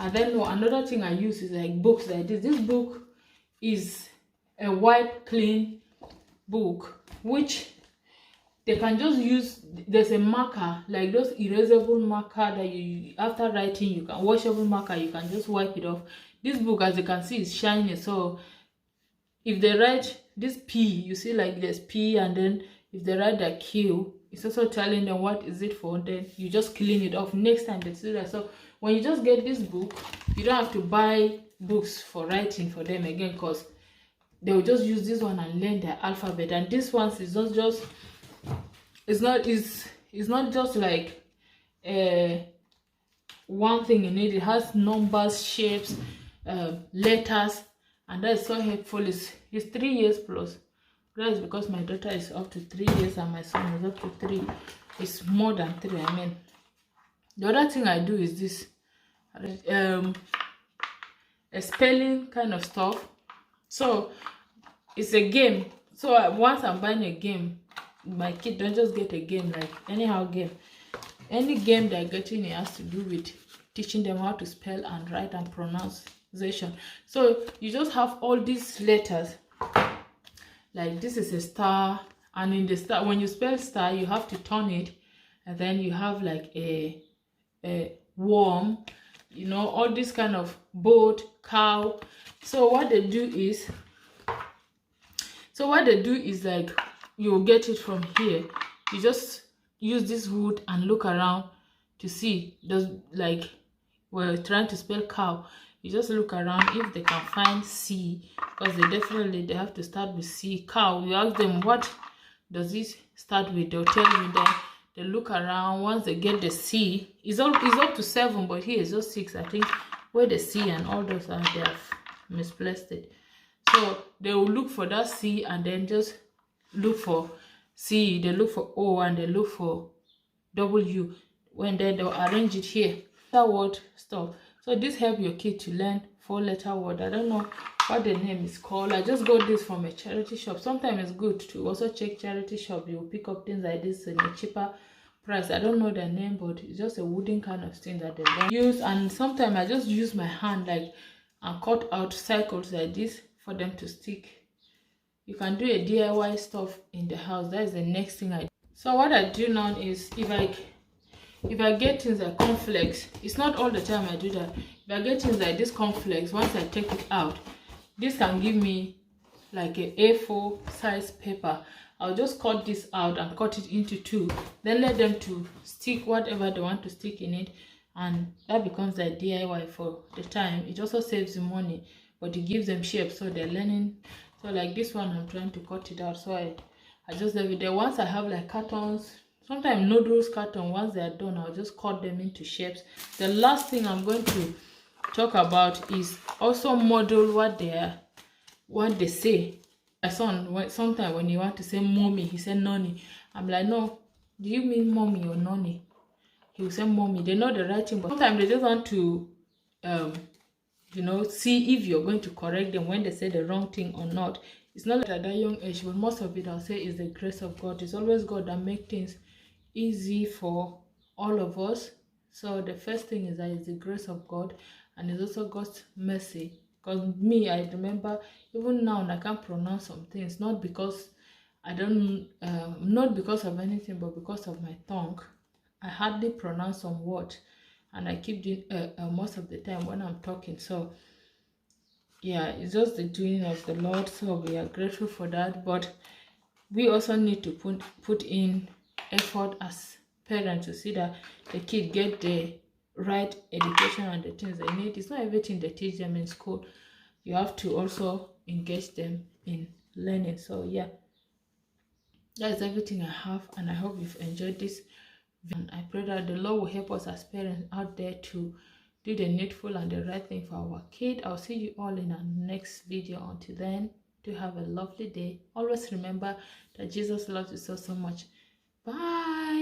I don't know, another thing I use is like books like this. This book is a white clean book, which they can just use. There's a marker, like those erasable marker that you, after writing, you can, washable marker, you can just wipe it off. This book, as you can see, is shiny, so if they write this P, you see like there's P, and then if they write the Q, it's also telling them what is it for. Then you just clean it off next time they see that. So when you just get this book, you don't have to buy books for writing for them again, because they will just use this one and learn their alphabet. And this one is not just, it's not just like one thing in it. It has numbers, shapes, letters, and that is so helpful. It's 3 years plus. That is because my daughter is up to 3 years and my son is up to 3. It's more than 3, I mean. The other thing I do is this, a spelling kind of stuff. So it's a game. So once I'm buying a game, my kid don't just get a game like anyhow game. Any game they're getting, it has to do with teaching them how to spell and write and pronunciation. So you just have all these letters. Like this is a star, and in the star, when you spell star, you have to turn it, and then you have like a worm, you know, all this kind of boat, cow. So what they do is like, you get it from here. You just use this wood and look around to see, does, like, we're trying to spell cow, you just look around if they can find C, because they have to start with C. Cow, you ask them what does it start with, they'll tell you. Then they look around. Once they get the C, it's up to 7, but here is just 6, I think, where the C and all those are, they have misplaced it. So they will look for that C, and then just look for C, they look for O, and they look for W. When they'll arrange it here, that word stuff. So this help your kid to learn 4-letter word. I don't know what the name is called. I just got this from a charity shop. Sometimes it's good to also check charity shop. You will pick up things like this in a cheaper price. I don't know the name, but it's just a wooden kind of thing that they use. And sometimes I just use my hand, like, and cut out circles like this for them to stick. You can do a DIY stuff in the house. That is the next thing I do. So what I do now is, if I get things like cornflakes, it's not all the time I do that. If I get things like this cornflakes, once I take it out, this can give me like a A4 size paper. I'll just cut this out and cut it into 2, then let them to stick whatever they want to stick in it, and that becomes the DIY for the time. It also saves them money, but it gives them shape, so they're learning. So like this one, I'm trying to cut it out, so I just leave it there. Once I have like cartons, sometimes noodles carton, once they are done, I'll just cut them into shapes. The last thing I'm going to talk about is also model what they say. My son, sometimes when he want to say mommy, he said nonny. I'm like, no, do you mean mommy or nonny? He will say mommy. They know the right thing, but sometimes they just want to you know, see if you're going to correct them when they say the wrong thing or not. It's not like at that young age, but most of it, I'll say, is the grace of God. It's always God that makes things easy for all of us. So the first thing is that it's the grace of God, and it's also God's mercy. Because me, I remember even now I can't pronounce some things, not because not because of anything, but because of my tongue. I hardly pronounce some words, and I keep doing most of the time when I'm talking. So yeah, it's just the doing of the Lord, so we are grateful for that. But we also need to put in effort as parents to see that the kid get the right education and the things they need. It's not everything they teach them in school. You have to also engage them in learning. So yeah, that is everything I have, and I hope you've enjoyed this. And I pray that the Lord will help us as parents out there to do the needful and the right thing for our kid. I'll see you all in our next video. Until then, do have a lovely day. Always remember that Jesus loves you so much. Bye.